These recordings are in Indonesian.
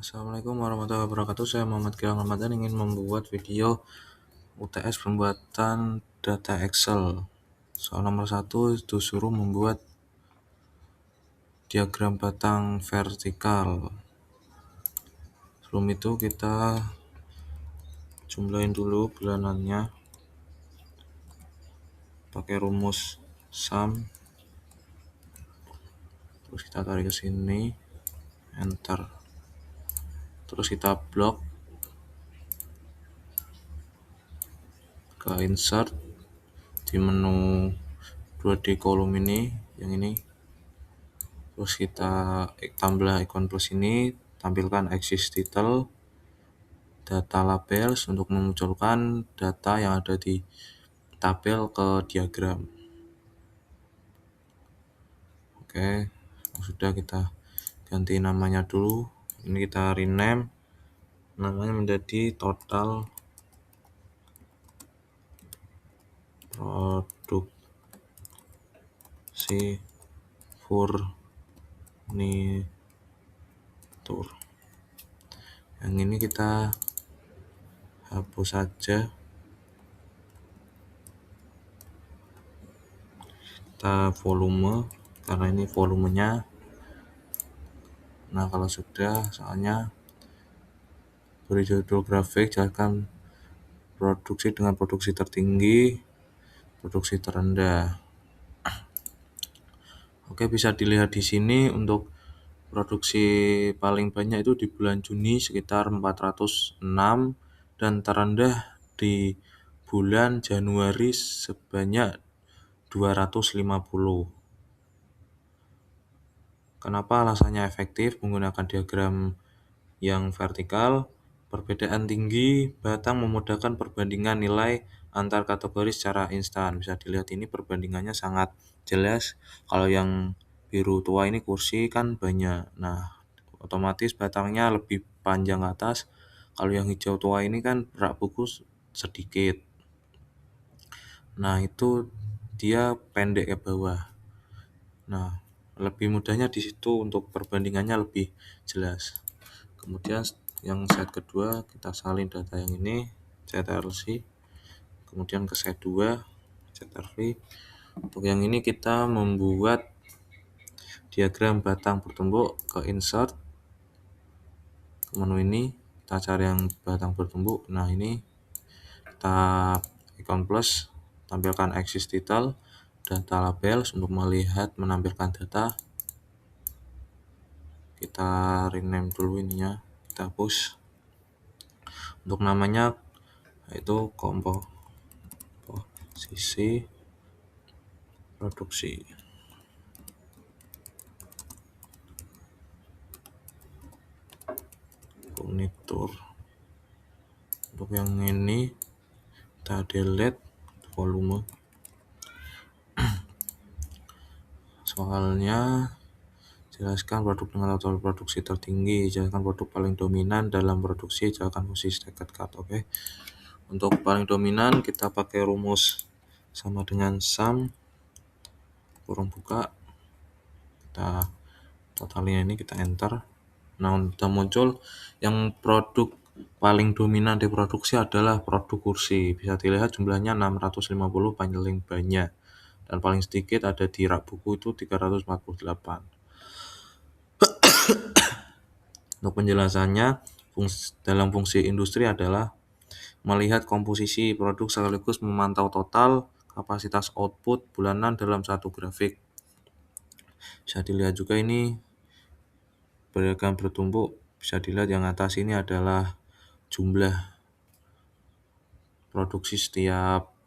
Assalamualaikum warahmatullahi wabarakatuh. Saya Muhammad Gilang Ramadan ingin membuat video UTS pembuatan data Excel. Soal nomor 1 itu suruh membuat diagram batang vertikal. Sebelum itu kita jumlahin dulu bulanannya pakai rumus sum. Terus kita tarik ke sini, enter. Terus kita blok ke insert di menu 2D kolom ini, yang ini. Terus kita tambah ikon plus ini, tampilkan axis title, data labels untuk memunculkan data yang ada di tabel ke diagram. Oke, sudah, kita ganti namanya dulu. Ini kita rename namanya menjadi total produksi furnitur. Yang ini kita hapus saja. Kita volume, karena ini volumenya. Nah, kalau sudah, soalnya beri judul grafik, jelaskan produksi dengan produksi tertinggi, produksi terendah. Oke, bisa dilihat di sini untuk produksi paling banyak itu di bulan Juni sekitar 406 dan terendah di bulan Januari sebanyak 250. Kenapa alasannya efektif menggunakan diagram yang vertikal? Perbedaan tinggi batang memudahkan perbandingan nilai antar kategori secara instan. Bisa dilihat ini perbandingannya sangat jelas. Kalau yang biru tua ini kursi kan banyak. Nah, otomatis batangnya lebih panjang ke atas. Kalau yang hijau tua ini kan rak buku sedikit. Nah, itu dia pendek ke bawah. Nah, lebih mudahnya di situ untuk perbandingannya lebih jelas. Kemudian yang set kedua, kita salin data yang ini, Ctrl+C. Kemudian ke set 2, Ctrl+V. Untuk yang ini kita membuat diagram batang bertumbuk, ke insert, ke menu ini, kita cari yang batang bertumbuk. Nah, ini kita ikon plus, tampilkan axis title, data labels untuk melihat menampilkan data. Kita rename dulu ininya, kita hapus. Untuk namanya itu komposisi produksi. Furnitur. Untuk yang ini kita delete volume. Soalnya jelaskan produk dengan total produksi tertinggi, jelaskan produk paling dominan dalam produksi, jelaskan fungsi stacked cut. Oke. Untuk paling dominan kita pakai rumus sama dengan sum kurung buka. Kita totalnya ini, kita enter. Nah, sudah muncul yang produk paling dominan di produksi adalah produk kursi. Bisa dilihat jumlahnya 650, paling banyak. Dan paling sedikit ada di rak buku itu 348. Untuk penjelasannya, dalam fungsi industri adalah melihat komposisi produk sekaligus memantau total kapasitas output bulanan dalam satu grafik. Bisa dilihat juga ini diagram bertumbuk. Bisa dilihat yang atas ini adalah jumlah produksi setiap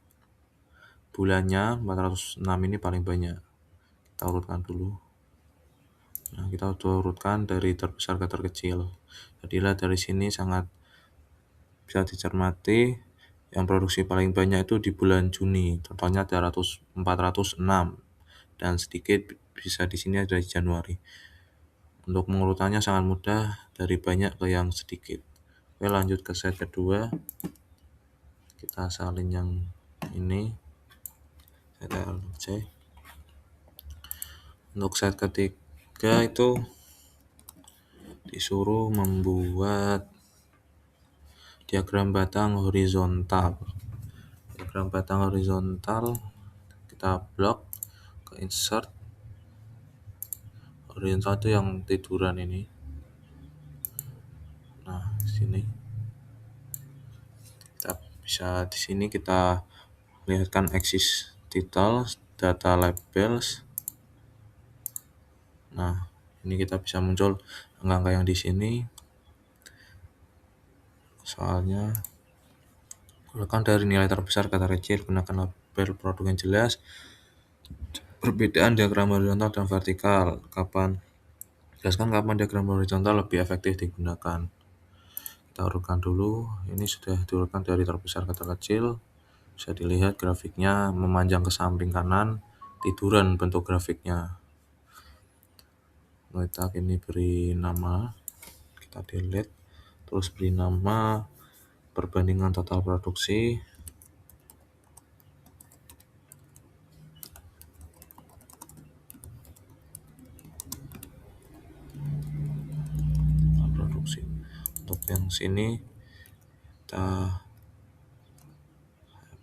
bulannya, 406 ini paling banyak. Kita urutkan dulu. Nah, kita urutkan dari terbesar ke terkecil. Jadilah dari sini sangat bisa dicermati yang produksi paling banyak itu di bulan Juni, totalnya 406, dan sedikit bisa di sini ada di Januari. Untuk mengurutannya sangat mudah, dari banyak ke yang sedikit. Oke, lanjut ke set kedua. Kita salin yang ini, Ctrl+C. Untuk set ketiga itu disuruh membuat diagram batang horizontal. Diagram batang horizontal kita blok ke insert. Horizontal itu yang tiduran ini. Nah, sini kita bisa di sini kita lihatkan axis title, data labels. Nah, ini kita bisa muncul angka-angka yang di sini. Soalnya gunakan dari nilai terbesar kata kecil, gunakan label produk yang jelas. Perbedaan diagram horizontal dan vertikal. Jelaskan kapan diagram horizontal lebih efektif digunakan. Kita urutkan dulu. Ini sudah diurutkan dari terbesar kata kecil. Bisa dilihat grafiknya memanjang ke samping kanan, tiduran bentuk grafiknya. Kita ini beri nama, kita delete, terus beri nama perbandingan total produksi. Untuk yang sini kita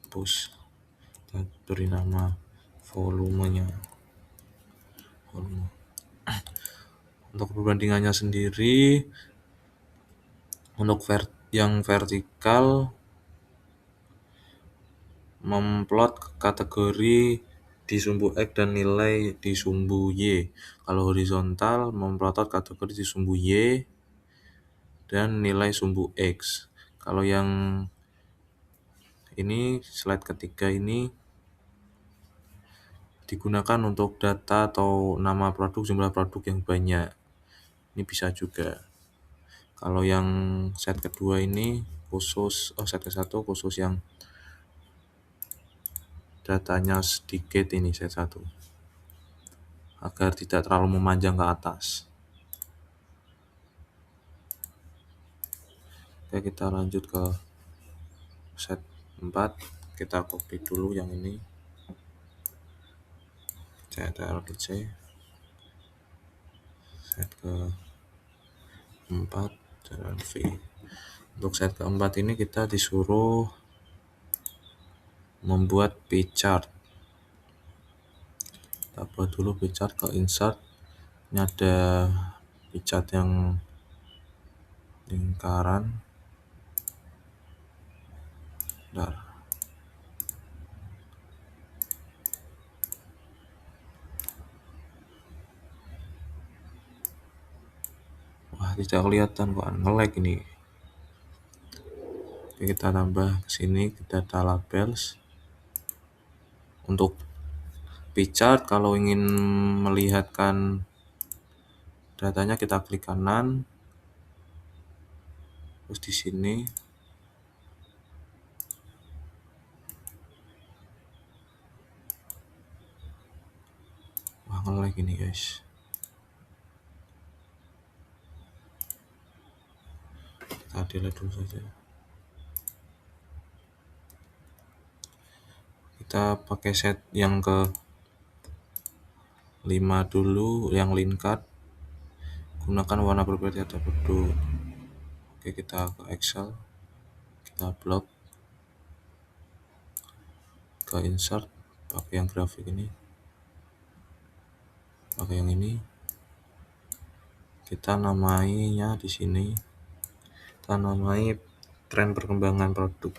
hapus, kita beri nama volumenya. Untuk perbandingannya sendiri, untuk yang vertikal memplot kategori di sumbu X dan nilai di sumbu Y. Kalau horizontal memplotot kategori di sumbu Y dan nilai sumbu X. Kalau yang ini slide ketiga ini digunakan untuk data atau nama produk, jumlah produk yang banyak. Ini bisa juga. Kalau yang set kedua ini set ke-1 khusus yang datanya sedikit, ini set 1. Agar tidak terlalu memanjang ke atas. Oke, kita lanjut ke set 4. Kita copy dulu yang ini. CTRL-C. Set ke-4, CTRL-V. Untuk set ke-4 ini kita disuruh membuat pie chart. Kita buat dulu pie chart, ke insert. Ini ada pie chart yang lingkaran. Bentar. Wah, tidak kelihatan kok, nge-lag ini. Oke, kita tambah ke sini, data labels. Untuk pie chart, kalau ingin melihatkan datanya kita klik kanan. Terus di sini wah, nge-lag ini guys. Kita delete dulu saja. Kita pakai set yang ke 5 dulu, yang lingkar. Gunakan warna berbeda atau produk. Oke, kita ke Excel. Kita blok. Ke insert, pakai yang grafik ini. Pakai yang ini. Kita namainya di sini. Kita namai tren perkembangan produk.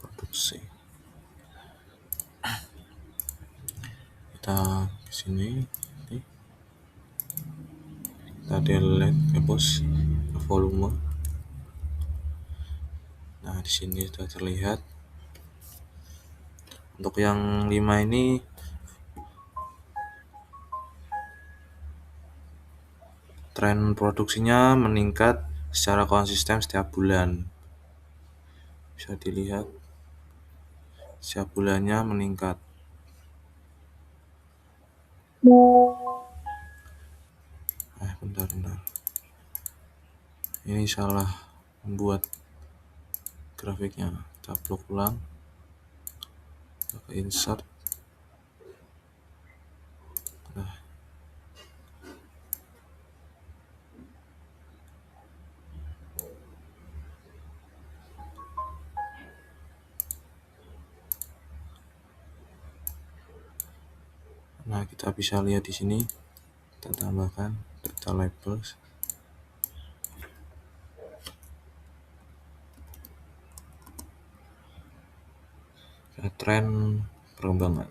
Produksi. Kita ke sini. Kita delete, hapus volume. Nah, di sini sudah terlihat. Untuk yang 5 ini tren produksinya meningkat secara konsisten setiap bulan. Bisa dilihat setiap bulannya meningkat. Bentar. Ini salah membuat grafiknya. Kita blok ulang, kita insert. Nah, kita bisa lihat di sini. Kita tambahkan data labels. Tren perkembangan.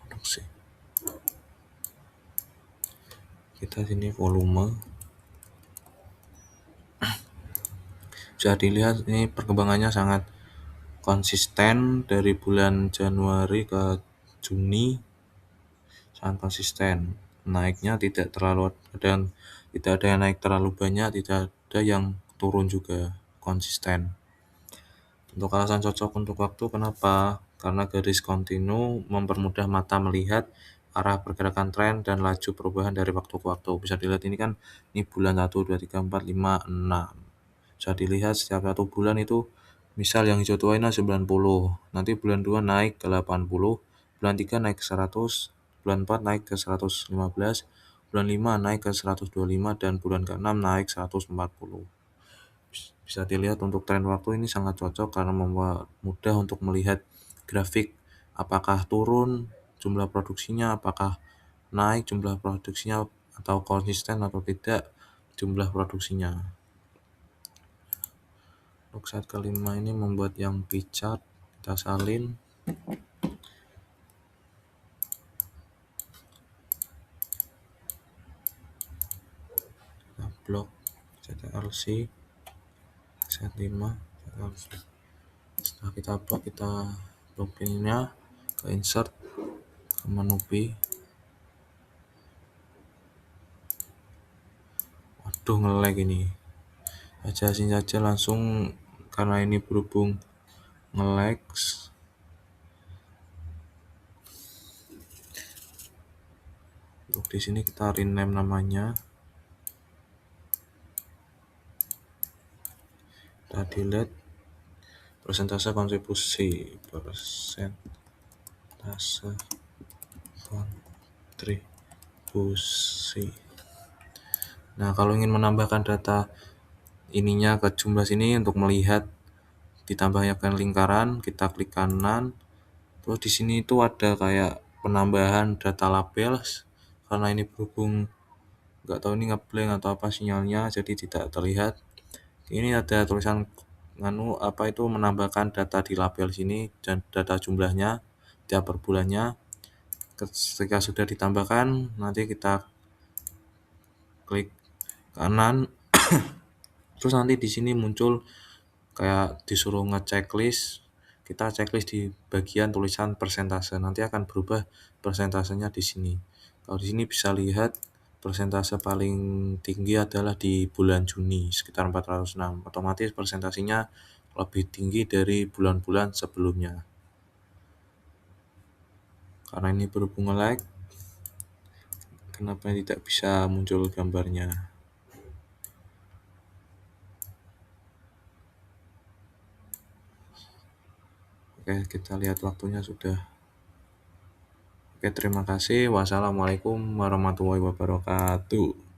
Produksi. Kita sini volume. Bisa dilihat ini perkembangannya sangat konsisten dari bulan Januari ke Juni, sangat konsisten. Naiknya tidak terlalu dan tidak ada yang naik terlalu banyak, tidak ada yang turun juga, konsisten. Untuk alasan cocok untuk waktu, kenapa? Karena garis kontinu mempermudah mata melihat arah pergerakan tren dan laju perubahan dari waktu ke waktu. Bisa dilihat ini kan, ini bulan 1, 2, 3, 4, 5, 6. Bisa dilihat setiap satu bulan itu, misal yang hijau tua ini 90, nanti bulan 2 naik ke 80, bulan 3 naik ke 100, bulan 4 naik ke 115, bulan 5 naik ke 125, dan bulan ke-6 naik 140. Bisa dilihat untuk tren waktu ini sangat cocok karena membuat mudah untuk melihat grafik apakah turun jumlah produksinya, apakah naik jumlah produksinya, atau konsisten atau tidak jumlah produksinya. Untuk saat kelima ini membuat yang pie chart, kita salin. Kita blok CTRL-C, set 5, CTRL-C. Setelah kita blok pinnya, ke insert, ke menu P. Waduh, nge-lag ini. Ajasin saja langsung karena ini berhubung nge-lag. Untuk di sini kita rename namanya. Kita delete persentase kontribusi, Nah, kalau ingin menambahkan data ininya ke jumlah sini untuk melihat ditambahkan lingkaran, kita klik kanan. Terus di sini itu ada kayak penambahan data labels. Karena ini berhubung nggak tahu ini ngeblank atau apa sinyalnya, jadi tidak terlihat. Ini ada tulisan apa itu menambahkan data di label sini dan data jumlahnya tiap per bulannya. Ketika sudah ditambahkan, nanti kita klik kanan. Terus nanti di sini muncul kayak disuruh ngechecklist. Kita checklist di bagian tulisan persentase. Nanti akan berubah persentasenya di sini. Kalau di sini bisa lihat persentase paling tinggi adalah di bulan Juni sekitar 406. Otomatis persentasenya lebih tinggi dari bulan-bulan sebelumnya. Karena ini berhubung lag, kenapa tidak bisa muncul gambarnya? Oke, kita lihat waktunya sudah. Oke, terima kasih. Wassalamualaikum warahmatullahi wabarakatuh.